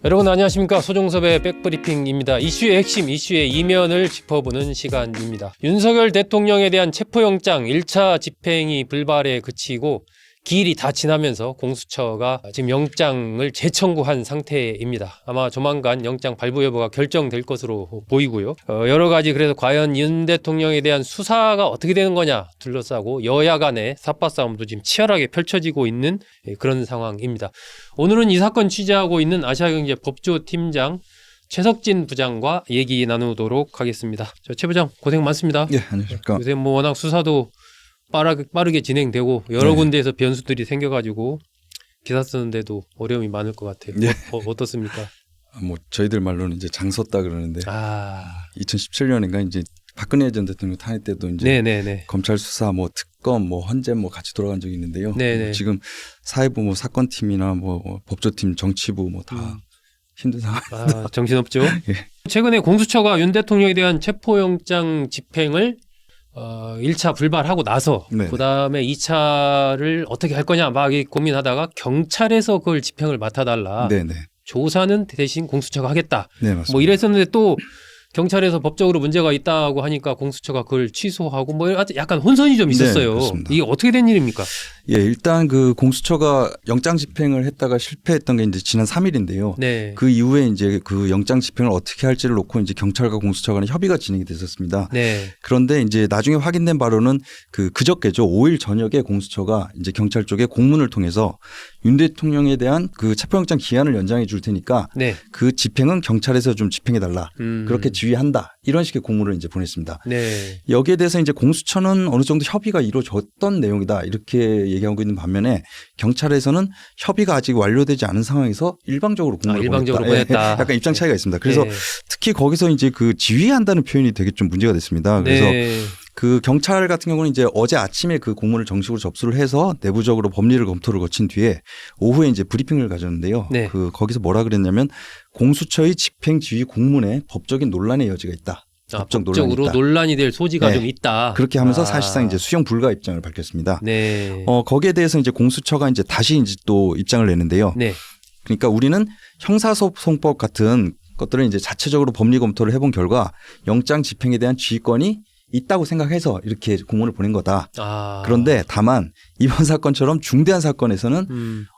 여러분 안녕하십니까. 소종섭의 백브리핑입니다. 이슈의 핵심, 이슈의 이면을 짚어보는 시간입니다. 윤석열 대통령에 대한 체포영장 1차 집행이 불발에 그치고 기일이 다 지나면서 공수처가 지금 영장을 재청구한 상태입니다. 아마 조만간 영장 발부 여부가 결정될 것으로 보이고요. 여러 가지 그래서 과연 윤 대통령에 대한 수사가 어떻게 되는 거냐 둘러싸고 여야 간의 삿바싸움도 지금 치열하게 펼쳐지고 있는 그런 상황입니다. 오늘은 이 사건 취재하고 있는 아시아경제 법조팀장 최석진 부장과 얘기 나누도록 하겠습니다. 최 부장 고생 많습니다. 예, 안녕하십니까. 요새 뭐 워낙 수사도 빠르게 진행되고 여러 군데에서 변수들이 생겨가지고 기사 쓰는데도 어려움이 많을 것 같아요. 네. 어떻습니까? 뭐 저희들 말로는 이제 장 섰다 그러는데 2017년인가 이제 박근혜 전 대통령 탄핵 때도 이제 네네네. 검찰 수사 뭐 특검 뭐 헌재 뭐 같이 돌아간 적이 있는데요. 네네. 지금 사회부 뭐 사건팀이나 뭐 법조팀 정치부 뭐 다 힘든 상황. 정신없죠. 예. 최근에 공수처가 윤 대통령에 대한 체포영장 집행을 1차 불발하고 나서 네네. 그다음에 2차를 어떻게 할 거냐 막 고민하다가 경찰에서 그걸 집행을 맡아달라. 네네. 조사는 대신 공수처가 하겠다. 네, 맞습니다. 뭐 이랬었는데 또 경찰에서 법적으로 문제가 있다고 하니까 공수처가 그걸 취소하고 뭐 약간 혼선이 좀 있었어요. 네, 그렇습니다. 이게 어떻게 된 일입니까? 예, 일단 그 공수처가 영장 집행을 했다가 실패했던 게 이제 지난 3일인데요. 네. 그 이후에 이제 그 영장 집행을 어떻게 할지를 놓고 이제 경찰과 공수처 간의 협의가 진행이 됐었습니다. 네. 그런데 이제 나중에 확인된 바로는 그저께죠. 5일 저녁에 공수처가 이제 경찰 쪽에 공문을 통해서 윤 대통령에 대한 그 체포영장 기한을 연장해 줄 테니까 네. 그 집행은 경찰에서 좀 집행해 달라. 그렇게 지휘한다. 이런 식의 공문을 이제 보냈습니다. 네. 여기에 대해서 이제 공수처는 어느 정도 협의가 이루어졌던 내용이다. 이렇게 얘기하고 있는 반면에 경찰에서는 협의가 아직 완료되지 않은 상황에서 일방적으로 공문을 일방적으로 보냈다. 보냈다. 약간 입장 차이가 있습니다. 그래서 네. 특히 거기서 이제 그 지휘한다는 표현이 되게 좀 문제가 됐습니다. 그래서 네. 그 경찰 같은 경우는 이제 어제 아침에 그 공문을 정식으로 접수를 해서 내부적으로 법리를 검토를 거친 뒤에 오후에 이제 브리핑을 가졌는데요. 네. 거기서 뭐라 그랬냐면 공수처의 집행 지휘 공문에 법적인 논란의 여지가 있다. 법적 논란이 법적으로 있다. 논란이 될 소지가 네. 좀 있다. 그렇게 하면서 사실상 이제 수용 불가 입장을 밝혔습니다. 네. 거기에 대해서 이제 공수처가 이제 다시 이제 또 입장을 내는데요. 네. 그러니까 우리는 형사소송법 같은 것들을 이제 자체적으로 법리 검토를 해본 결과 영장 집행에 대한 지휘권이 있다고 생각해서 이렇게 공문을 보낸 거다. 그런데 다만 이번 사건처럼 중대한 사건에서는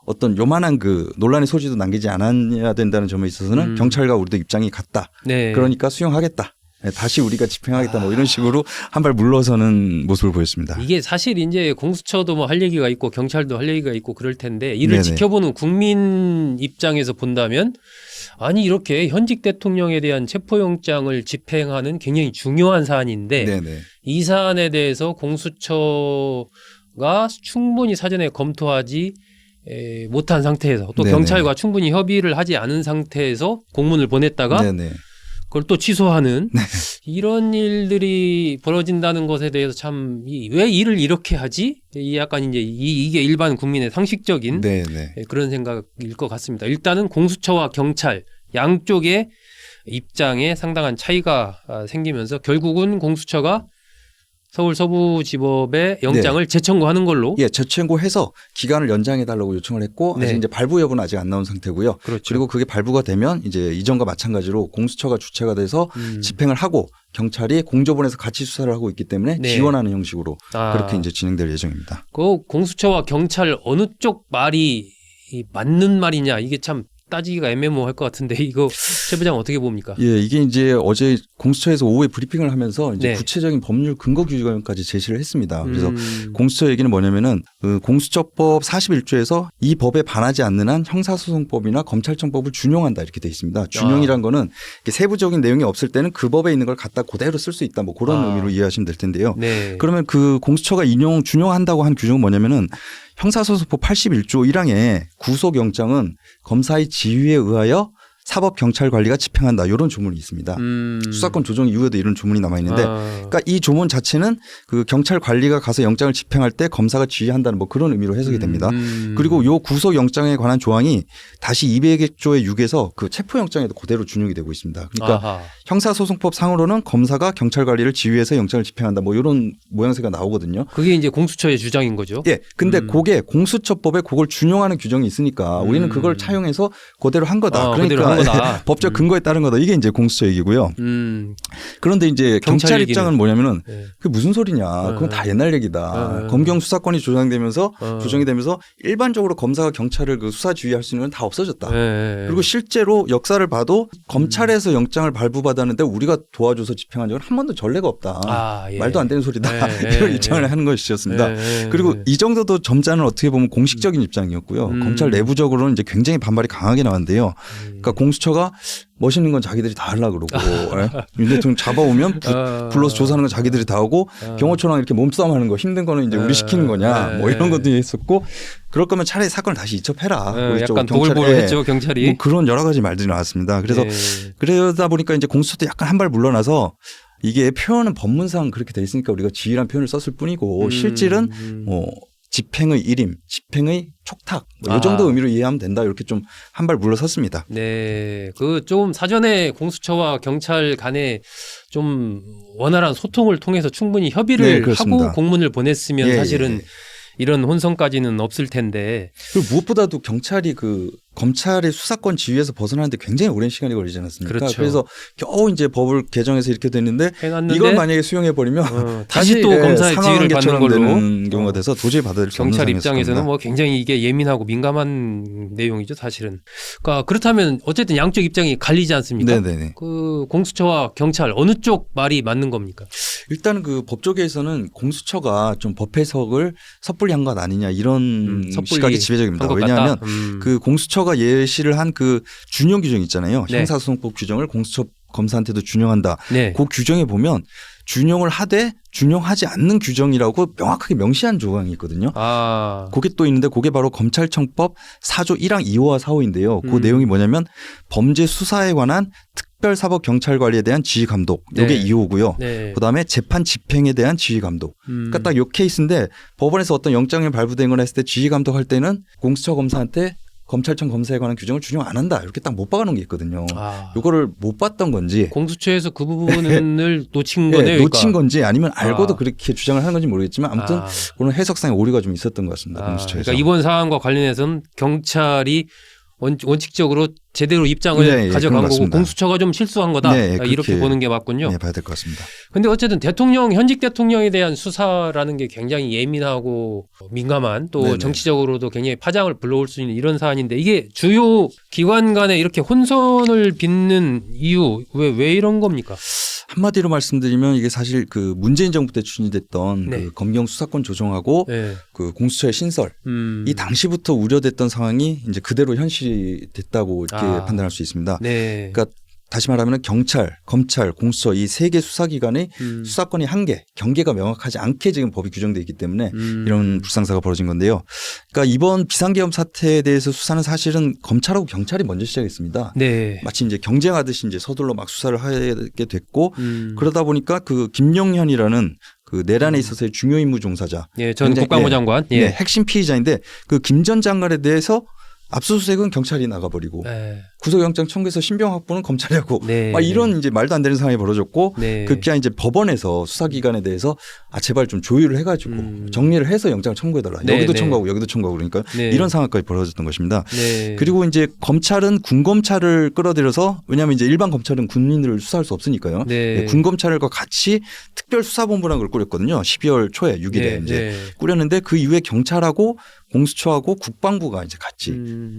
어떤 요만한 그 논란의 소지도 남기지 않아야 된다는 점에 있어서는 경찰과 우리도 입장이 같다. 네. 그러니까 수용하겠다. 다시 우리가 집행하겠다. 뭐 이런 식으로 한 발 물러서는 모습을 보였습니다. 이게 사실 이제 공수처도 뭐 할 얘기가 있고 경찰도 할 얘기가 있고 그럴 텐데 이를 네네. 지켜보는 국민 입장에서 본다면 아니 이렇게 현직 대통령에 대한 체포영장을 집행하는 굉장히 중요한 사안인데 네네. 이 사안에 대해서 공수처가 충분히 사전에 검토하지 못한 상태에서 또 네네. 경찰과 충분히 협의를 하지 않은 상태에서 공문을 보냈다가 네네. 그걸 또 취소하는 이런 일들이 벌어진다는 것에 대해서 참 왜 일을 이렇게 하지? 약간 이제 이게 일반 국민의 상식적인 네네. 그런 생각일 것 같습니다. 일단은 공수처와 경찰 양쪽의 입장에 상당한 차이가 생기면서 결국은 공수처가 서울 서부지법에 영장을 재청구하는 걸로. 예, 재청구해서 기간을 연장해 달라고 요청을 했고 네. 아직 이제 발부 여부는 아직 안 나온 상태고요. 그렇죠. 그리고 그게 발부가 되면 이제 이전과 마찬가지로 공수처가 주체가 돼서 집행을 하고 경찰이 공조본에서 같이 수사를 하고 있기 때문에 네. 지원하는 형식으로 그렇게 이제 진행될 예정입니다. 그 공수처와 경찰 어느 쪽 말이 맞는 말이냐 이게 참 따지기가 애매모호할 것 같은데 이거 최 부장 어떻게 봅니까? 예, 이게 이제 어제 공수처에서 오후에 브리핑을 하면서 이제 네. 구체적인 법률 근거 규정까지 제시를 했습니다. 그래서 공수처 얘기는 뭐냐면은 그 공수처법 41조에서 이 법에 반하지 않는 한 형사소송법이나 검찰청법을 준용한다 이렇게 돼 있습니다. 준용이란 거는 세부적인 내용이 없을 때는 그 법에 있는 걸 갖다 그대로 쓸 수 있다 뭐 그런 의미로 이해하시면 될 텐데요. 네. 그러면 그 공수처가 준용한다고 한 규정은 뭐냐면은 형사소송법 81조 1항에 구속영장은 검사의 지휘에 의하여 사법경찰관리가 집행한다. 이런 조문이 있습니다. 수사권 조정 이후에도 이런 조문이 남아 있는데, 그러니까 이 조문 자체는 그 경찰관리가 가서 영장을 집행할 때 검사가 지휘한다는 뭐 그런 의미로 해석이 됩니다. 그리고 요 구속영장에 관한 조항이 다시 200조의 6에서 그 체포영장에도 그대로 준용이 되고 있습니다. 그러니까 형사소송법 상으로는 검사가 경찰관리를 지휘해서 영장을 집행한다. 뭐 이런 모양새가 나오거든요. 그게 이제 공수처의 주장인 거죠. 예. 근데 그게 공수처법에 그걸 준용하는 규정이 있으니까 우리는 그걸 차용해서 그대로 한 거다. 그러니까 한 거다. 법적 근거에 따른 거다. 이게 이제 공수처 얘기고요. 그런데 이제 경찰 입장은 뭐냐면은 그게 무슨 소리냐. 그건 다 옛날 얘기다. 검경 수사권이 조정되면서 일반적으로 검사가 경찰을 그 수사 지휘할 수 있는 건 다 없어졌다. 그리고 실제로 역사를 봐도 검찰에서 영장을 발부받았는데 우리가 도와줘서 집행한 적은 한 번도 전례가 없다. 말도 안 되는 소리다. 이런 입장을 하는 것이었습니다. 그리고 이 정도도 점자는 어떻게 보면 공식적인 입장이었고요. 검찰 내부적으로는 이제 굉장히 반발이 강하게 나왔는데요. 그러니까 공수처가 멋있는 건 자기들이 다 하려고 그러고 윤 대통령 잡아오면 불러서 조사하는 건 자기들이 다 하고 경호처랑 이렇게 몸싸움하는 거 힘든 거는 이제 우리 시키는 거냐 뭐 이런 것도 있었고 그럴 거면 차라리 사건을 다시 이첩해라. 약간 도굴보를 했죠 경찰이. 뭐 그런 여러 가지 말들이 나왔습니다. 그래서 그러다 보니까 이제 공수처도 약간 한 발 물러나서 이게 표현은 법문상 그렇게 돼 있으니까 우리가 지휘란 표현을 썼을 뿐이고 실질은 뭐 집행의 일임, 집행의 촉탁 뭐 이 정도 의미로 이해하면 된다. 이렇게 좀 한 발 물러섰습니다. 네, 그 좀 사전에 공수처와 경찰 간에 좀 원활한 소통을 통해서 충분히 협의를 하고 공문을 보냈으면 사실은 이런 혼선까지는 없을 텐데. 그리고 무엇보다도 경찰이 그 검찰의 수사권 지휘에서 벗어나는데 굉장히 오랜 시간이 걸리지 않았습니까? 그렇죠. 그래서 겨우 이제 법을 개정해서 이렇게 됐는데 해놨는데 이걸 만약에 수용해 버리면 다시 또 검사의 지휘를 받는 걸로 되는 경우가 돼서 도저히 받아들일 수 없는 경찰 상황이었을 입장에서는 겁니다. 뭐 굉장히 이게 예민하고 민감한 내용이죠, 사실은. 그러니까 그렇다면 어쨌든 양쪽 입장이 갈리지 않습니까? 네네네. 그 공수처와 경찰 어느 쪽 말이 맞는 겁니까? 일단 그 법조계에서는 공수처가 좀 법 해석을 섣불리 한 것 아니냐 이런 시각이 지배적입니다. 왜냐하면 그 공수처가 예시를 한 그 준용 규정 있잖아요. 형사소송법 규정을 공수처 검사한테도 준용한다. 그 규정에 보면 준용을 하되 준용하지 않는 규정이라고 명확하게 명시한 조항이 있거든요. 그게 또 있는데 그게 바로 검찰청법 4조 1항 2호와 4호인데요. 그 내용이 뭐냐면 범죄 수사에 관한 특별사법경찰관리에 대한 지휘감독. 이게 2호고요. 그다음에 재판 집행에 대한 지휘감독. 그러니까 딱 이 케이스인데 법원에서 어떤 영장이 발부된 거나 했을 때 지휘감독할 때는 공수처 검사한테 검찰청 검사에 관한 규정을 준용 안 한다. 이렇게 딱 못 박아놓은 게 있거든요. 이거를 못 봤던 건지. 공수처에서 그 부분을 놓친 거네요. 그러니까. 놓친 건지 아니면 알고도 그렇게 주장을 하는 건지 모르겠지만 아무튼 그런 해석상의 오류가 좀 있었던 것 같습니다. 공수처에서. 그러니까 이번 사안과 관련해서는 경찰이 원칙적으로 제대로 입장을 가져간 거고 공수처가 좀 실수한 거다. 이렇게 보는 게 맞군요. 네, 봐야 될 것 같습니다. 그런데 어쨌든 현직 대통령에 대한 수사라는 게 굉장히 예민하고 민감한 또 정치적으로도 굉장히 파장을 불러올 수 있는 이런 사안인데 이게 주요 기관 간에 이렇게 혼선을 빚는 이유 왜 이런 겁니까? 한마디로 말씀드리면 이게 사실 그 문재인 정부 때 추진됐던 그 검경 수사권 조정하고 그 공수처의 신설 이 당시부터 우려됐던 상황이 이제 그대로 현실이 됐다고 이렇게 판단할 수 있습니다. 그러니까 다시 말하면 경찰, 검찰, 공수처 이 세 개 수사기관의 수사권이 한계, 경계가 명확하지 않게 지금 법이 규정되어 있기 때문에 이런 불상사가 벌어진 건데요. 그러니까 이번 비상계엄 사태에 대해서 수사는 사실은 검찰하고 경찰이 먼저 시작했습니다. 마치 이제 경쟁하듯이 이제 서둘러 막 수사를 하게 됐고 그러다 보니까 그 김용현이라는 그 내란에 있어서의 중요 임무 종사자, 전 국방부 장관, 핵심 피의자인데 그 김 전 장관에 대해서 압수수색은 경찰이 나가버리고 구속영장 청구해서 신병 확보는 검찰이 하고 막 이런 이제 말도 안 되는 상황이 벌어졌고 급기야 이제 법원에서 수사기관에 대해서 제발 좀 조율을 해가지고 정리를 해서 영장을 청구해달라. 여기도 청구하고 여기도 청구하고 그러니까 이런 상황까지 벌어졌던 것입니다. 그리고 이제 검찰은 군검찰을 끌어들여서 왜냐하면 이제 일반 검찰은 군인을 수사할 수 없으니까요. 군검찰과 같이 특별수사본부라는 걸 꾸렸거든요. 12월 초에 6일에 이제 꾸렸는데 그 이후에 경찰하고 공수처하고 국방부가 이제 같이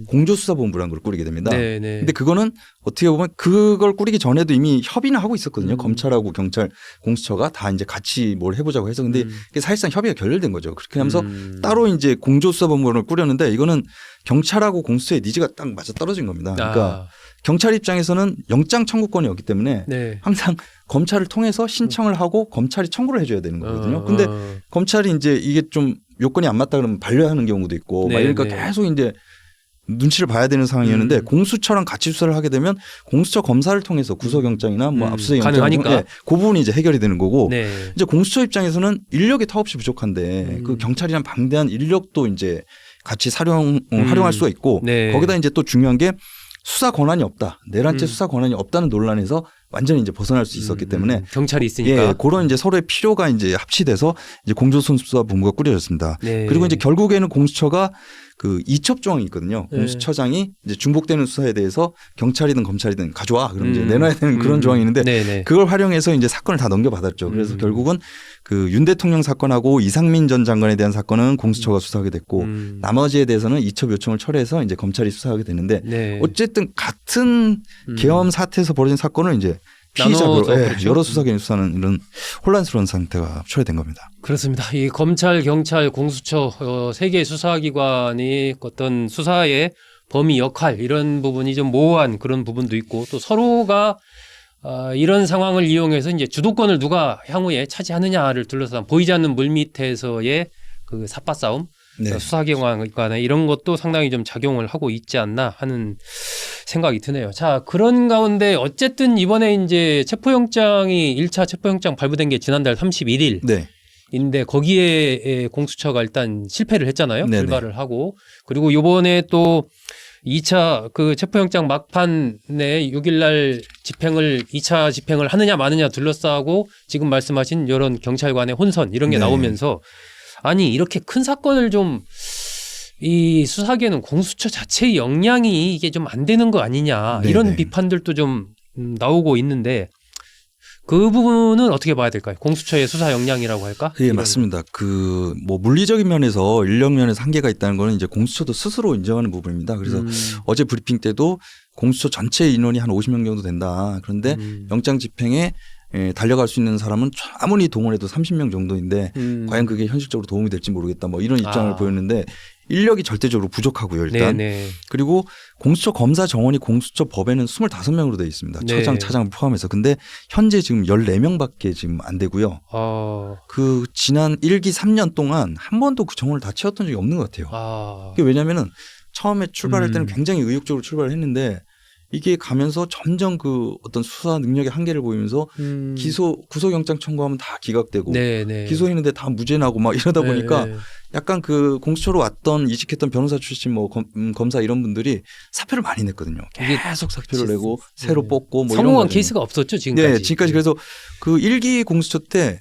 공조수사본부라는 걸 꾸리게 됩니다. 근데 그거는 어떻게 보면 그걸 꾸리기 전에도 이미 협의는 하고 있었거든요. 검찰하고 경찰, 공수처가 다 이제 같이 뭘 해보자고 해서 근데 이게 사실상 협의가 결렬된 거죠. 그렇게 하면서 따로 이제 공조수사본부를 꾸렸는데 이거는 경찰하고 공수처의 니즈가 딱 맞아 떨어진 겁니다. 그러니까 경찰 입장에서는 영장 청구권이 없기 때문에 항상 검찰을 통해서 신청을 하고 검찰이 청구를 해줘야 되는 거거든요. 근데 검찰이 이제 이게 좀 요건이 안 맞다 그러면 반려하는 경우도 있고 막 이러니까 계속 이제 눈치를 봐야 되는 상황이었는데 공수처랑 같이 수사를 하게 되면 공수처 검사를 통해서 구속영장이나 뭐 압수수색 영장 가능하니까 그 부분이 이제 해결이 되는 거고 네. 이제 공수처 입장에서는 인력이 턱없이 부족한데 그 경찰이란 방대한 인력도 이제 같이 활용할 수가 있고 네. 거기다 이제 또 중요한 게 수사 권한이 없다. 내란죄 수사 권한이 없다는 논란에서 완전히 이제 벗어날 수 있었기 때문에 경찰이 있으니까 예, 그런 이제 서로의 필요가 이제 합치돼서 이제 공조수사본부가 꾸려졌습니다. 네. 그리고 이제 결국에는 공수처가 그 이첩 조항이 있거든요. 네. 공수처장이 이제 중복되는 수사에 대해서 경찰이든 검찰이든 가져와 그럼 이제 내놔야 되는 그런 조항이 있는데 네네. 그걸 활용해서 이제 사건을 다 넘겨받았죠. 그래서 결국은 그 윤 대통령 사건하고 이상민 전 장관에 대한 사건은 공수처가 수사하게 됐고 나머지에 대해서는 이첩 요청을 철회해서 이제 검찰이 수사하게 됐는데 네. 어쨌든 같은 계엄 사태에서 벌어진 사건을 이제 피의자로 그렇죠. 여러 수사기관이 수사하는 이런 혼란스러운 상태가 초래된 겁니다. 그렇습니다. 이 검찰, 경찰, 공수처 세 개의 수사기관이 어떤 수사의 범위 역할 이런 부분이 좀 모호한 그런 부분도 있고 또 서로가 이런 상황을 이용해서 이제 주도권을 누가 향후에 차지하느냐를 둘러싼 보이지 않는 물밑에서의 그 삿바 싸움, 네. 수사기관의 이런 것도 상당히 좀 작용을 하고 있지 않나 하는 생각이 드네요. 자, 그런 가운데 어쨌든 이번에 이제 체포영장이 1차 체포영장 발부된 게 지난달 31일. 네. 인데 거기에 공수처가 일단 실패를 했잖아요. 네네. 불발을 하고 그리고 이번에 또 2차 그 체포영장 막판에 6일 날 집행을 2차 집행을 하느냐 마느냐 둘러싸고 지금 말씀하신 이런 경찰관의 혼선 이런 게 네. 나오면서 아니 이렇게 큰 사건을 좀 이 수사기에는 공수처 자체의 역량이 이게 좀 안 되는 거 아니냐 네네. 이런 비판들도 좀 나오고 있는데 그 부분은 어떻게 봐야 될까요? 공수처의 수사 역량이라고 할까? 예, 이런. 맞습니다. 그 뭐 물리적인 면에서 인력 면에서 한계가 있다는 거는 이제 공수처도 스스로 인정하는 부분입니다. 그래서 어제 브리핑 때도 공수처 전체 인원이 한 50명 정도 된다. 그런데 영장 집행에 달려갈 수 있는 사람은 아무리 동원해도 30명 정도인데 과연 그게 현실적으로 도움이 될지 모르겠다. 뭐 이런 입장을 보였는데 인력이 절대적으로 부족하고요. 일단. 네네. 그리고 공수처 검사 정원이 공수처 법에는 25명으로 되어 있습니다. 네. 처장, 차장을 포함해서. 근데 현재 지금 14명밖에 지금 안 되고요. 그 지난 1기 3년 동안 한 번도 그 정원을 다 채웠던 적이 없는 것 같아요. 그게 왜냐면은 처음에 출발할 때는 굉장히 의욕적으로 출발을 했는데 이게 가면서 점점 그 어떤 수사 능력의 한계를 보이면서 구속영장 청구하면 다 기각되고 네네. 기소했는데 다 무죄 나고 막 이러다 보니까 네. 약간 그 공수처로 왔던 이직했던 변호사 출신 뭐 검사 이런 분들이 사표를 많이 냈거든요. 계속 사표를 내고 새로 뽑고 뭐 이런 성공한 거죠. 케이스가 없었죠 지금까지. 네, 지금까지 그래서 그 1기 공수처 때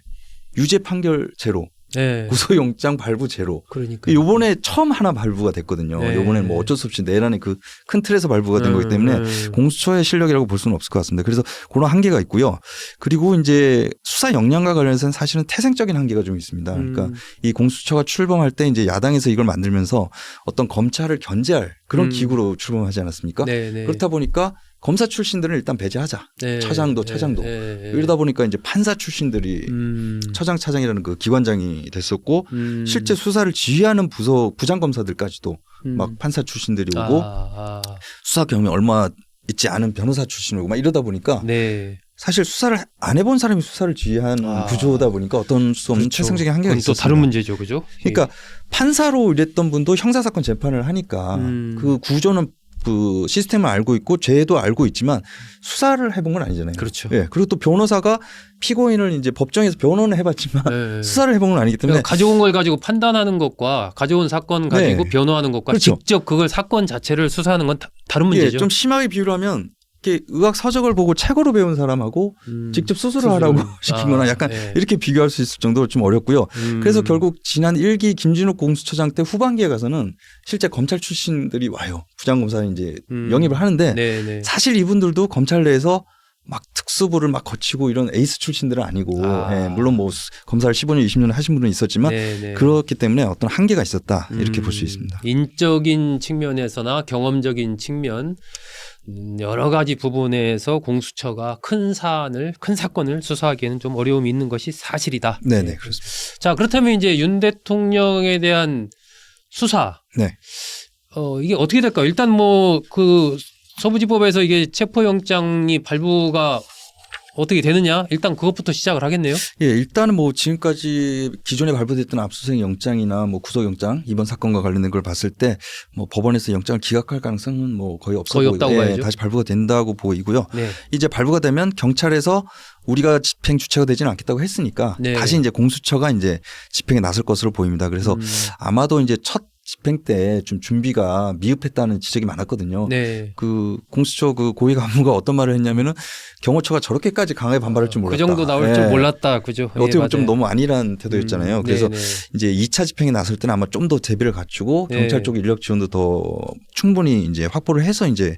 유죄 판결 제로, 네. 구속영장 발부 제로. 그러니까 요번에 처음 하나 발부가 됐거든요. 네. 요번에 뭐 어쩔 수 없이 내란의 그 큰 틀에서 발부가 된 거기 때문에 공수처의 실력이라고 볼 수는 없을 것 같습니다. 그래서 그런 한계가 있고요. 그리고 이제 수사 역량과 관련해서는 사실은 태생적인 한계가 좀 있습니다. 그러니까 이 공수처가 출범할 때 이제 야당에서 이걸 만들면서 어떤 검찰을 견제할 그런 기구로 출범하지 않았습니까? 네네. 그렇다 보니까 검사 출신들은 일단 배제하자. 네. 차장도 차장도. 이러다 보니까 이제 판사 출신들이 처장 차장이라는 그 기관장이 됐었고 실제 수사를 지휘하는 부장 검사들까지도 막 판사 출신들이 오고 수사 경험이 얼마 있지 않은 변호사 출신이 오고 막 이러다 보니까 네. 사실 수사를 안 해본 사람이 수사를 지휘하는 구조다 보니까 어떤 수 없는 그렇죠. 태생적인 한계가 또 있었습니다. 다른 문제죠, 그죠? 그러니까 판사로 일했던 분도 형사사건 재판을 하니까 그 구조는 그 시스템을 알고 있고 죄도 알고 있지만 수사를 해본 건 아니잖아요. 그렇죠. 예. 그리고 또 변호사가 피고인을 이제 법정에서 변호는 해봤지만 네. 수사를 해본 건 아니기 때문에 그러니까 가져온 걸 가지고 판단하는 것과 가져온 사건 가지고 네. 변호하는 것과 그렇죠. 직접 그걸 사건 자체를 수사하는 건 다른 문제죠. 예, 좀 심하게 비유를 하면 이렇게 의학 서적을 보고 책으로 배운 사람하고 직접 수술을 하라고 시킨 거나 약간 네. 이렇게 비교할 수 있을 정도로 좀 어렵고요. 그래서 결국 지난 1기 김진욱 공수처장 때 후반기에 가서는 실제 검찰 출신들이 와요. 부장검사 이제 영입을 하는데 네네. 사실 이분들도 검찰 내에서 막 특수부를 막 거치고 이런 에이스 출신들은 아니고 예, 물론 뭐 검사를 15년 20년 하신 분은 있었지만 네네. 그렇기 때문에 어떤 한계가 있었다 이렇게 볼 수 있습니다. 인적인 측면에서나 경험적인 측면 여러 가지 부분에서 공수처가 큰 사건을 수사하기에는 좀 어려움이 있는 것이 사실이다. 네네 그렇습니다. 자, 그렇다면 이제 윤 대통령에 대한 수사. 네. 이게 어떻게 될까요? 일단 뭐 그 서부지법에서 이게 체포영장이 발부가 어떻게 되느냐? 일단 그것부터 시작을 하겠네요. 예, 일단은 뭐 지금까지 기존에 발부됐던 압수수색 영장이나 뭐 구속영장 이번 사건과 관련된 걸 봤을 때 뭐 법원에서 영장을 기각할 가능성은 뭐 거의 없다고 봐야죠. 다시 발부가 된다고 보이고요. 네. 이제 발부가 되면 경찰에서 우리가 집행 주체가 되지는 않겠다고 했으니까 네. 다시 이제 공수처가 이제 집행에 나설 것으로 보입니다. 그래서 아마도 이제 첫 집행 때 좀 준비가 미흡했다는 지적이 많았거든요. 네. 그 공수처 그 고위 간부가 어떤 말을 했냐면은 경호처가 저렇게까지 강하게 반발할 줄 몰랐다. 그 정도 나올 줄 몰랐다. 그죠? 어떻게 보면 좀 너무 안일한 태도였잖아요. 그래서 이제 2차 집행에 나설 때는 아마 좀 더 대비를 갖추고 경찰 쪽 인력 지원도 더 충분히 이제 확보를 해서 이제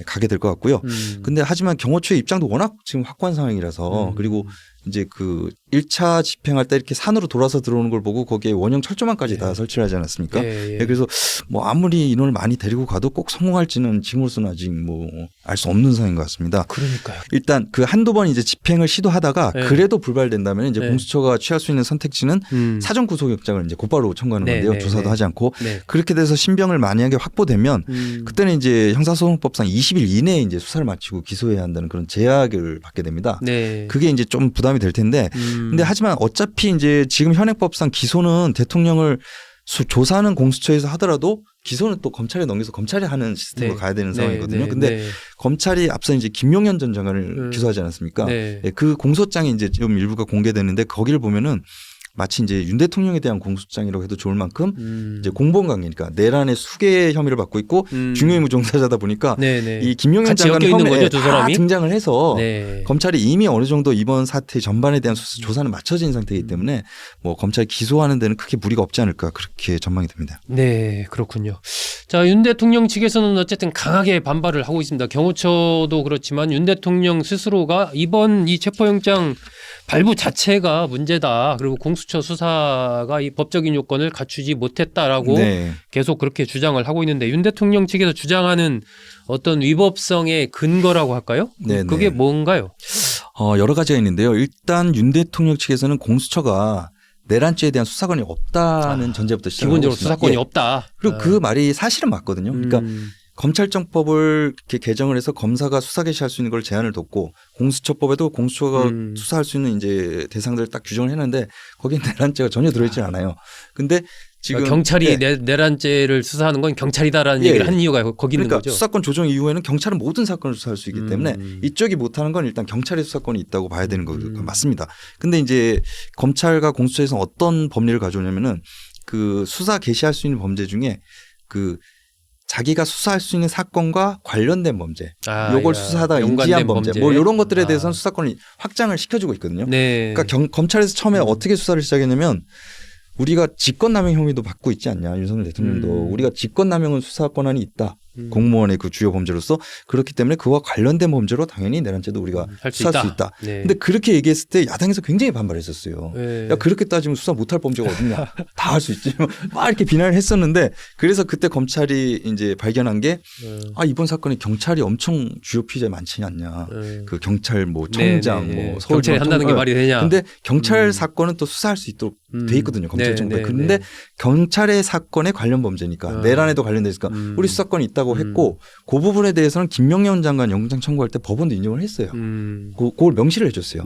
가게 될 것 같고요. 근데 하지만 경호처의 입장도 워낙 지금 확고한 상황이라서 그리고 이제 그 1차 집행할 때 이렇게 산으로 돌아서 들어오는 걸 보고 거기에 원형 철조망까지 다 설치를 하지 않았습니까? 그래서 뭐 아무리 인원을 많이 데리고 가도 꼭 성공할지는 지금으로서는 아직 뭐 알 수 없는 상황인 것 같습니다. 그러니까요. 일단 그 한두 번 이제 집행을 시도하다가 그래도 불발된다면 이제 공수처가 취할 수 있는 선택지는 사전 구속영장을 이제 곧바로 청구하는 건데요. 조사도 하지 않고 그렇게 돼서 신병을 만약에 확보되면 그때는 이제 형사소송법상 20일 이내에 이제 수사를 마치고 기소해야 한다는 그런 제약을 받게 됩니다. 그게 이제 좀 부담이 될 텐데 근데 하지만 어차피 이제 지금 현행법상 기소는 대통령을 조사하는 공수처에서 하더라도 기소는 또 검찰에 넘겨서 검찰이 하는 시스템으로 가야 되는 상황이거든요. 근데 검찰이 앞서 이제 김용현 전 장관을 기소하지 않았습니까? 그 공소장이 이제 좀 일부가 공개되는데 거기를 보면은 마치 이제 윤 대통령에 대한 공소장이라고 해도 좋을 만큼 이제 공범 관계니까 내란의 수괴 혐의를 받고 있고 중요의무 종사자다 보니까 이 김용현 장관 혐의에 다 등장을 해서 검찰이 이미 어느 정도 이번 사태 전반에 대한 조사는 맞춰진 상태이기 때문에 뭐 검찰이 기소하는 데는 크게 무리가 없지 않을까 그렇게 전망이 됩니다. 네, 그렇군요. 자, 윤 대통령 측에서는 어쨌든 강하게 반발을 하고 있습니다. 경호처도 그렇지만 윤 대통령 스스로가 이번 이 체포영장 발부 자체가 문제다. 그리고 공수처 수사가 이 법적인 요건을 갖추지 못했다라고 계속 그렇게 주장을 하고 있는데 윤 대통령 측에서 주장하는 어떤 위법성의 근거라고 할까요? 그게 뭔가요? 여러 가지가 있는데요. 일단 윤 대통령 측에서는 공수처가 내란죄에 대한 수사권이 없다는 전제부터 시작하고 기본적으로 수사권이 없다. 그리고 그 말이 사실은 맞거든요. 그러니까 검찰청법을 이렇게 개정을 해서 검사가 수사 개시할 수 있는 걸 제한을 뒀고 공수처법에도 공수처가 수사할 수 있는 이제 대상들을 딱 규정을 했는데 거기에 내란죄가 전혀 들어있지 않아요. 근데 지금 경찰이 내란죄를 수사하는 건 경찰이다라는 얘기를 하는 이유가 거기 있는 거죠. 수사권 조정 이후에는 경찰은 모든 사건을 수사할 수 있기 때문에 이쪽이 못하는 건 일단 경찰의 수사권이 있다고 봐야 되는 거 맞습니다. 근데 이제 검찰과 공수처에서 어떤 법리를 가져오냐면은 그 수사 개시할 수 있는 범죄 중에 그 자기가 수사할 수 있는 사건과 관련된 범죄, 요걸 수사하다 인지한 범죄, 뭐 이런 것들에 대해서는 수사권을 확장을 시켜주고 있거든요. 그러니까 검찰에서 처음에 어떻게 수사를 시작했냐면 우리가 직권남용 혐의도 받고 있지 않냐, 윤석열 대통령도 우리가 직권남용은 수사 권한이 있다. 공무원의 그 주요 범죄로서 그렇기 때문에 그와 관련된 범죄로 당연히 내란죄도 우리가 수사할 수 있다. 근데 그렇게 얘기했을 때 야당에서 굉장히 반발했었어요. 야 그렇게 따지면 수사 못할 범죄가 어딨냐. 다 할 수 있지. 막 이렇게 비난을 했었는데 그래서 그때 검찰이 이제 발견한 게 이번 사건에 경찰이 엄청 주요 피해자 많지 않냐. 그 경찰 뭐 청장 뭐 경찰이 한다는 게 말이 되냐. 근데 경찰 사건은 또 수사할 수 있도록 돼 있거든요. 검찰청법에. 그런데 경찰의 사건에 관련 범죄니까 내란에도 관련되니까 우리 수사권이 있다고 했고 그 부분에 대해서는 김명현 장관 영장 청구할 때 법원도 인정을 했어요. 그걸 명시를 해줬어요.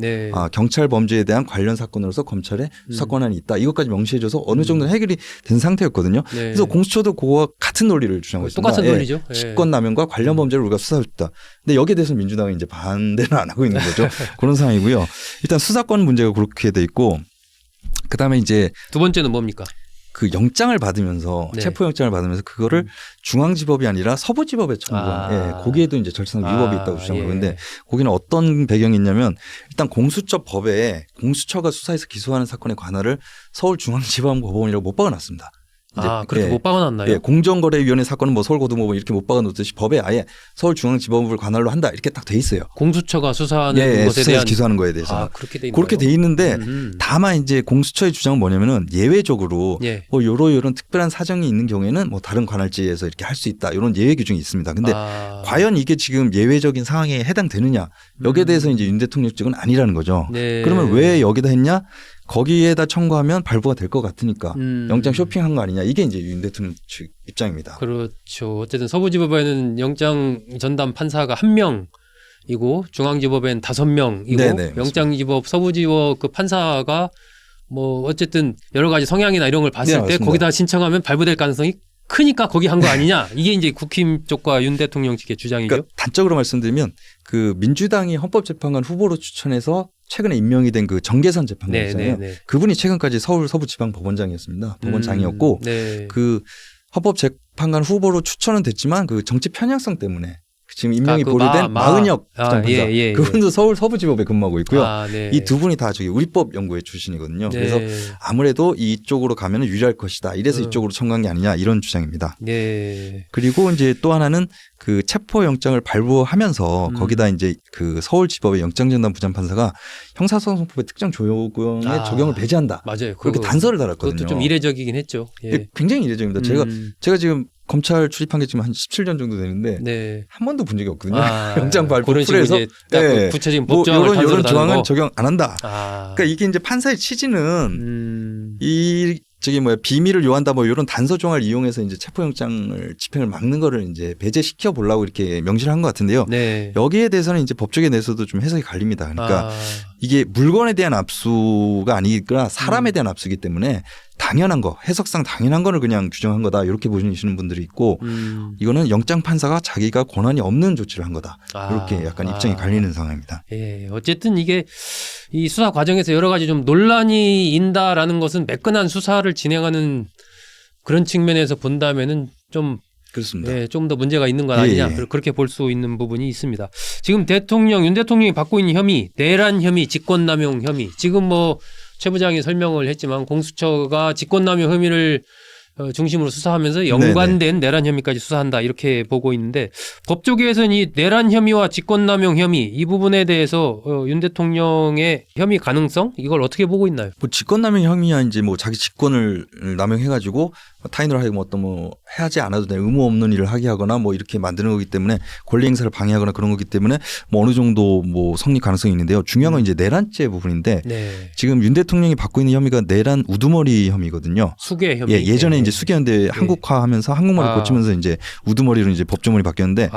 경찰 범죄에 대한 관련 사건으로서 검찰에 수사 권한이 있다. 이것까지 명시해줘서 어느 정도 해결이 된 상태였거든요. 그래서 공수처도 그와 같은 논리를 주장하고 있습니다. 똑같은 논리죠. 직권남용과 관련 범죄를 우리가 수사할 수 있다. 근데 여기에 대해서 민주당은 이제 반대는 안 하고 있는 거죠. 그런 상황이고요. 일단 수사권 문제가 그렇게 돼 있고 그다음에 이제 두 번째는 뭡니까? 그 영장을 받으면서 체포영장을 받으면서 그거를 중앙지법이 아니라 서부지법에 청구한 거기에도 이제 절차상 위법이 있다고 주장하고 있는데 거기는 어떤 배경이 있냐면 일단 공수처 법에 공수처가 수사해서 기소하는 사건의 관할을 서울중앙지방법원이라고 못 박아놨습니다. 그렇게 못 박아놨나요? 공정거래위원회 사건은 뭐 서울고등법원 이렇게 못 박아놓듯이 법에 아예 서울중앙지법을 관할로 한다 이렇게 딱 돼 있어요. 공수처가 수사하는 것에 대한 기소하는 거에 대해서 그렇게 돼 있는데 다만 이제 공수처의 주장은 뭐냐면은 예외적으로 뭐 요런 특별한 사정이 있는 경우에는 뭐 다른 관할지에서 이렇게 할 수 있다 이런 예외 규정이 있습니다. 근데 과연 이게 지금 예외적인 상황에 해당되느냐 여기에 대해서 이제 윤 대통령 측은 아니라는 거죠. 그러면 왜 여기다 했냐? 거기에다 청구하면 발부가 될 것 같으니까 영장 쇼핑한 거 아니냐 이게 이제 윤 대통령 측 입장입니다. 그렇죠. 어쨌든 서부지법에는 영장 전담 판사가 한 명 이고 중앙지법엔 5명이고 네네, 영장지법 서부지법 그 판사가 뭐 어쨌든 여러 가지 성향이나 이런 걸 봤을 때 맞습니다. 거기다 신청하면 발부될 가능성이 크니까 거기 한 거 아니냐. 이게 이제 국힘 쪽과 윤 대통령 측의 주장이죠. 그러니까 단적으로 말씀드리면 그 민주당이 헌법재판관 후보로 추천해서 최근에 임명이 된 그 정계선 재판관 있잖아요. 그분이 최근까지 서울 서부지방법원장이었습니다. 법원장이었고 그 헌법재판관 후보로 추천은 됐지만 그 정치 편향성 때문에 지금 임명이 보류된 마은혁 부장판사 그분도 서울 서부지법에 근무하고 있고요. 이 두 분이 다 저기 우리법연구회 출신이거든요. 그래서 아무래도 이쪽으로 가면 유리할 것이다. 이래서 이쪽으로 청구한 게 아니냐 이런 주장입니다. 그리고 이제 또 하나는 그 체포영장을 발부하면서 거기다 이제 그 서울지법의 영장전담 부장판사가 형사소송법의 특정 조항의 적용을 배제한다. 맞아요. 그렇게 단서를 달았거든요. 그것도 좀 이례적이긴 했죠. 굉장히 이례적입니다. 제가 지금 검찰 출입한 게 지금 한 17년 정도 되는데 한 번도 본 적이 없거든요. 영장 발부 풀에서 구체적인 법조항을 이런 조항은 적용 안 한다. 그러니까 이게 이제 판사의 취지는 이 저기 뭐야 비밀을 요한다 뭐 이런 단서 조항을 이용해서 이제 체포영장을 집행을 막는 거를 이제 배제시켜 보려고 이렇게 명시를 한 것 같은데요. 여기에 대해서는 이제 법조계 내에서도 좀 해석이 갈립니다. 그러니까 이게 물건에 대한 압수가 아니거나 사람에 대한 압수이기 때문에 당연한 거, 해석상 당연한 거를 그냥 규정한 거다 이렇게 보시는 분들이 있고 이거는 영장 판사가 자기가 권한이 없는 조치를 한 거다 이렇게 약간 입장이 갈리는 상황입니다. 어쨌든 이게 이 수사 과정에서 여러 가지 좀 논란이 인다라는 것은 매끈한 수사를 진행하는 그런 측면에서 본다면은 좀 그렇습니다. 좀 더 문제가 있는 건 아니냐 그렇게 볼 수 있는 부분이 있습니다. 지금 윤 대통령이 받고 있는 혐의, 내란 혐의, 직권남용 혐의. 지금 뭐 최 부장이 설명을 했지만 공수처가 직권남용 혐의를 중심으로 수사하면서 연관된 내란 혐의까지 수사한다 이렇게 보고 있는데 법조계에서는 이 내란 혐의와 직권남용 혐의 이 부분에 대해서 윤 대통령의 혐의 가능성 이걸 어떻게 보고 있나요? 뭐 직권남용 혐의야 이제 뭐 자기 직권을 남용해가지고 타인으로 하여금 어떤 뭐 하지 않아도 되는 의무 없는 일을 하게 하거나 뭐 이렇게 만드는 거기 때문에 권리 행사를 방해하거나 그런 거기 때문에 뭐 어느 정도 뭐 성립 가능성이 있는데요. 중요한 건 이제 내란죄 부분인데 지금 윤 대통령이 받고 있는 혐의가 내란 우두머리 혐의거든요. 수괴 혐의. 예전에 이제 수괴였는데 한국화하면서 한국말을 고치면서 이제 우두머리로 이제 법조문이 바뀌었는데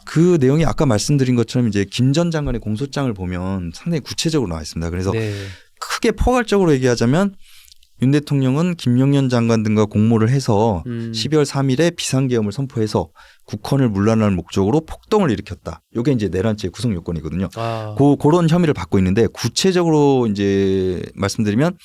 그 내용이 아까 말씀드린 것처럼 이제 김 전 장관의 공소장을 보면 상당히 구체적으로 나와 있습니다. 그래서 크게 포괄적으로 얘기하자면 윤 대통령은 김용현 장관 등과 공모를 해서 12월 3일에 비상계엄을 선포해서 국헌을 문란할 목적으로 폭동을 일으켰다. 이게 이제 내란죄 구성 요건이거든요. 그런 혐의를 받고 있는데 구체적으로 이제 말씀드리면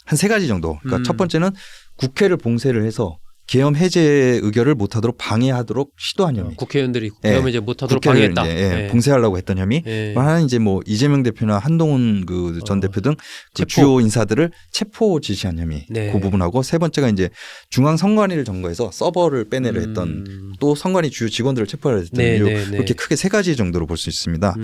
한 3가지 정도. 그러니까 첫 번째는 국회를 봉쇄를 해서 계엄 해제 의결을 못하도록 방해하도록 시도한 혐의. 국회의원들이 계엄 해제 못하도록 방해했다. 봉쇄하려고 했던 혐의. 하나는 이제 뭐 이재명 대표나 한동훈 그 전 대표 등 그 주요 인사들을 체포 지시한 혐의. 그 부분하고 세 번째가 이제 중앙선관위를 점거해서 서버를 빼내려 했던 또 선관위 주요 직원들을 체포하려 했던 이렇게 크게 3가지 정도로 볼 수 있습니다.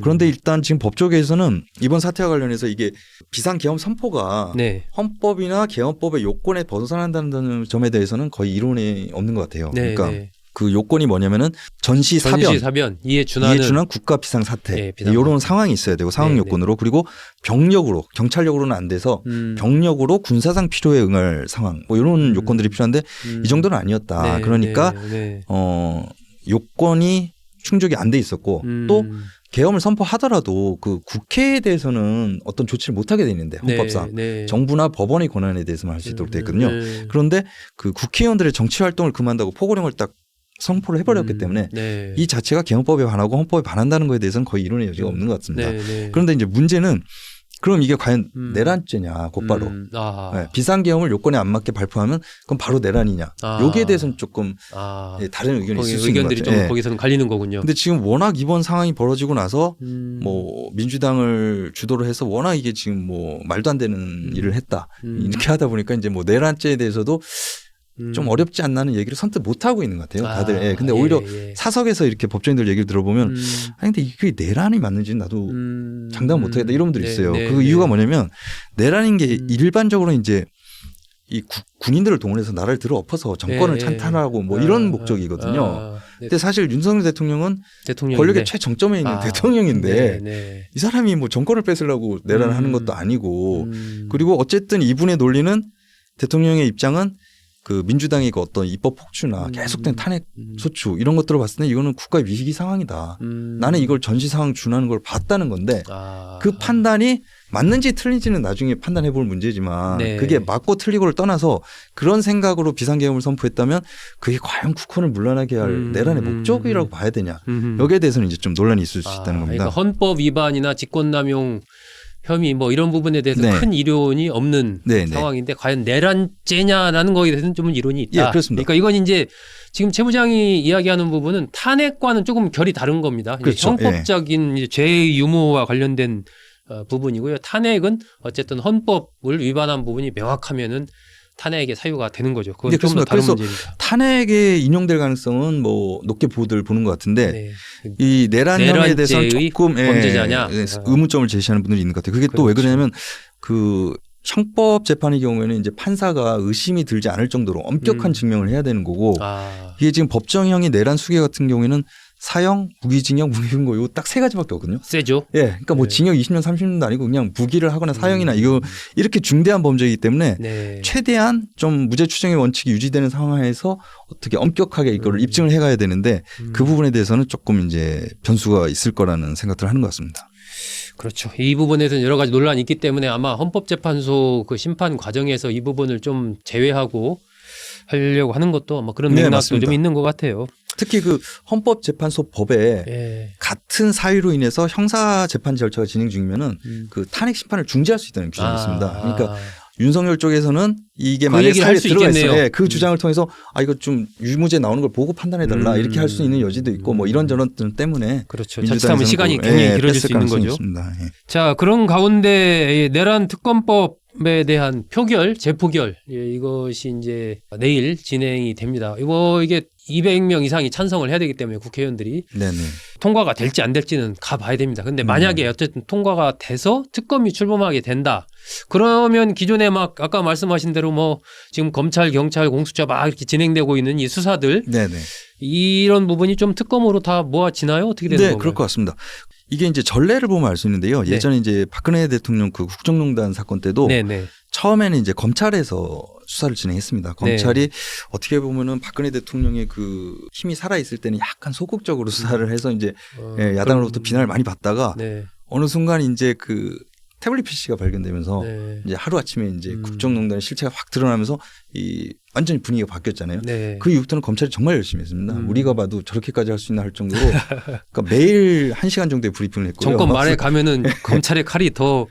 그런데 일단 지금 법조계에서는 이번 사태와 관련해서 이게 비상계엄 선포가 헌법이나 계엄법의 요건에 벗어난다는 점에 대해서 는 거의 이론이 없는 것 같아요. 그러니까 그 요건이 뭐냐면은 전시사변 이에 준하는 국가 비상사태 이런 상황이 있어야 되고 상황 요건으로 그리고 병력으로 경찰력으로는 안 돼서 병력으로 군사상 필요에 응할 상황 뭐 이런 요건들이 필요한데 이 정도는 아니었다. 그러니까 요건이 충족이 안 돼 있었고 또 계엄을 선포하더라도 그 국회에 대해서는 어떤 조치를 못하게 돼 있는데 헌법상 정부나 법원의 권한에 대해서만 할 수 있도록 돼 있거든요. 그런데 그 국회의원들의 정치 활동을 금한다고 포고령을 딱 선포를 해버렸기 때문에 이 자체가 계엄법에 반하고 헌법에 반한다는 거에 대해서는 거의 이론의 여지가 없는 것 같습니다. 그런데 이제 문제는 그럼 이게 과연 내란죄냐 곧바로 비상계엄을 요건에 안 맞게 발표하면 그럼 바로 내란이냐 여기에 대해서는 조금 다른 의견이 있을 수 있는 것 같아요. 좀 거기서는 갈리는 거군요. 근데 지금 워낙 이번 상황이 벌어지고 나서 뭐 민주당을 주도로 해서 워낙 이게 지금 뭐 말도 안 되는 일을 했다 이렇게 하다 보니까 이제 뭐 내란죄에 대해서도 좀 어렵지 않나는 얘기를 선뜻 못 하고 있는 것 같아요. 다들. 근데 오히려 사석에서 이렇게 법조인들 얘기를 들어보면 아니 근데 이게 내란이 맞는지는 나도 장담 못 하겠다 이런 분들이 있어요. 그 이유가 뭐냐면 내란인 게 일반적으로 이제 이 군인들을 동원해서 나라를 들어 엎어서 정권을 찬탈하고 뭐 이런 목적이거든요. 근데 사실 윤석열 대통령은 권력의 최정점에 있는 대통령인데 이 사람이 뭐 정권을 뺏으려고 내란을 하는 것도 아니고 그리고 어쨌든 이분의 논리는 대통령의 입장은 그 민주당의 그 어떤 입법 폭주나 계속된 탄핵 소추 이런 것들을 봤을 때 이거는 국가의 위기 상황이다. 나는 이걸 전시 상황 준하는 걸 봤다는 건데 그 판단이 맞는지 틀린지는 나중에 판단해 볼 문제지만 네. 그게 맞고 틀리고를 떠나서 그런 생각으로 비상계엄을 선포했다면 그게 과연 국헌을 물러나게 할 내란의 목적이라고 봐야 되냐. 여기에 대해서는 이제 좀 논란이 있을 수 있다는 겁니다. 그러니까 헌법 위반이나 직권남용 혐의 뭐 이런 부분에 대해서 네. 큰 이론이 없는 네, 상황인데 과연 내란죄냐라는 거에 대해서는 좀 이론이 있다. 예, 그렇습니다. 그러니까 이건 이제 지금 최 부장이 이야기하는 부분은 탄핵과는 조금 결이 다른 겁니다. 그렇죠. 형법적인 이제 죄의 유무와 관련된 부분이고요. 탄핵은 어쨌든 헌법을 위반한 부분이 명확하면은 탄핵의 사유가 되는 거죠. 그건 네, 좀 더 다른 그래서 문제입니다. 탄핵에 인용될 가능성은 뭐 높게 보도를 보는 것 같은데 네. 이 내란 혐의에 대해서는 내란죄의 조금 범죄자냐? 의문점을 제시하는 분들이 있는 것 같아요. 그게 또 왜 그렇죠. 그러냐면 그 형법 재판의 경우에는 이제 판사가 의심이 들지 않을 정도로 엄격한 증명을 해야 되는 거고 이게 지금 법정형이 내란 수괴 같은 경우에는 사형, 무기징역, 무기금고 요 딱 세 가지밖에 없거든요. 세죠. 예, 그러니까 뭐 네. 징역 20년, 30년도 아니고 그냥 무기를 하거나 사형이나 이거 이렇게 중대한 범죄이기 때문에 네. 최대한 좀 무죄 추정의 원칙이 유지되는 상황에서 어떻게 엄격하게 이거를 입증을 해가야 되는데 그 부분에 대해서는 조금 이제 변수가 있을 거라는 생각들을 하는 것 같습니다. 그렇죠. 이 부분에서는 여러 가지 논란이 있기 때문에 아마 헌법재판소 그 심판 과정에서 이 부분을 좀 제외하고 하려고 하는 것도 아마 그런 네, 맥락도 맞습니다. 좀 있는 것 같아요. 특히 그 헌법재판소 법에 예. 같은 사유로 인해서 형사 재판 절차가 진행 중이면은 그 탄핵 심판을 중지할 수 있다는 규정이 있습니다. 그러니까 윤석열 쪽에서는 이게 그 만약에 얘기를 사유에 할수 들어가 있겠네요. 있어요. 그 주장을 통해서 이거 좀 유무죄 나오는 걸 보고 판단해달라 이렇게 할 수 있는 여지도 있고 뭐 이런저런 때문에 그렇죠. 자칫하면 시간이 또, 굉장히 길어질 수 뺐을 있는 가능성이 거죠. 있습니다. 예. 자, 그런 가운데 이 내란 특검법에 대한 표결, 재표결 이것이 이제 내일 진행이 됩니다. 이게 200명 이상이 찬성을 해야 되기 때문에 국회의원들이 네네. 통과가 될지 안 될지는 가봐야 됩니다. 근데 만약에 어쨌든 통과가 돼서 특검이 출범하게 된다. 그러면 기존에 막 아까 말씀하신 대로 뭐 지금 검찰, 경찰, 공수처 막 이렇게 진행되고 있는 이 수사들 네네. 이런 부분이 좀 특검으로 다 모아지나요? 어떻게 되는 네, 건가요? 그럴 것 같습니다. 이게 이제 전례를 보면 알 수 있는데요. 네. 예전에 이제 박근혜 대통령 그 국정농단 사건 때도 네네. 처음에는 이제 검찰에서 수사를 진행했습니다. 검찰이 어떻게 보면은 박근혜 대통령의 그 힘이 살아 있을 때는 약간 소극적으로 수사를 해서 이제 야당으로부터 비난을 많이 받다가 네. 어느 순간 이제 그 태블릿 PC가 발견되면서 네. 이제 하루 아침에 이제 국정농단의 실체가 확 드러나면서 이 완전히 분위기가 바뀌었잖아요. 네. 그 이후부터는 검찰이 정말 열심히 했습니다. 우리가 봐도 저렇게까지 할 수 있나 할 정도로 그러니까 매일 1시간 정도의 브리핑을 했고요. 정권 말에 가면은 검찰의 칼이 더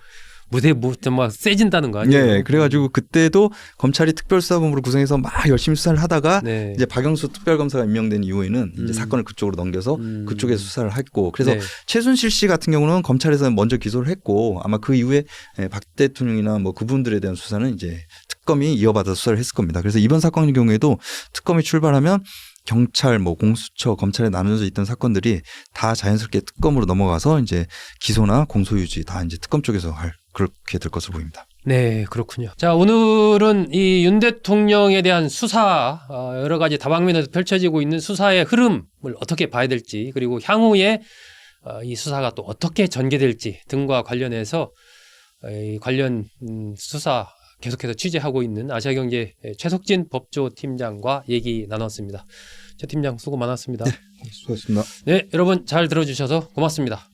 막 세진다는 거 아니에요? 네, 그래가지고 그때도 검찰이 특별수사본부를 구성해서 막 열심히 수사를 하다가 네. 이제 박영수 특별검사가 임명된 이후에는 이제 사건을 그쪽으로 넘겨서 그쪽에서 수사를 했고 그래서 네. 최순실 씨 같은 경우는 검찰에서 먼저 기소를 했고 아마 그 이후에 박 대통령이나 뭐 그분들에 대한 수사는 이제 특검이 이어받아서 수사를 했을 겁니다. 그래서 이번 사건의 경우에도 특검이 출발하면 경찰, 뭐 공수처, 검찰에 나눠져 있던 사건들이 다 자연스럽게 특검으로 넘어가서 이제 기소나 공소유지 다 이제 특검 쪽에서 그렇게 될 것으로 보입니다. 네, 그렇군요. 자, 오늘은 이 윤 대통령에 대한 수사, 여러 가지 다방면에서 펼쳐지고 있는 수사의 흐름을 어떻게 봐야 될지, 그리고 향후에 이 수사가 또 어떻게 전개될지 등과 관련해서 이 관련 수사 계속해서 취재하고 있는 아시아경제 최석진 법조팀장과 얘기 나눴습니다. 최 팀장 수고 많았습니다. 수고하셨습니다. 네, 여러분 잘 들어주셔서 고맙습니다.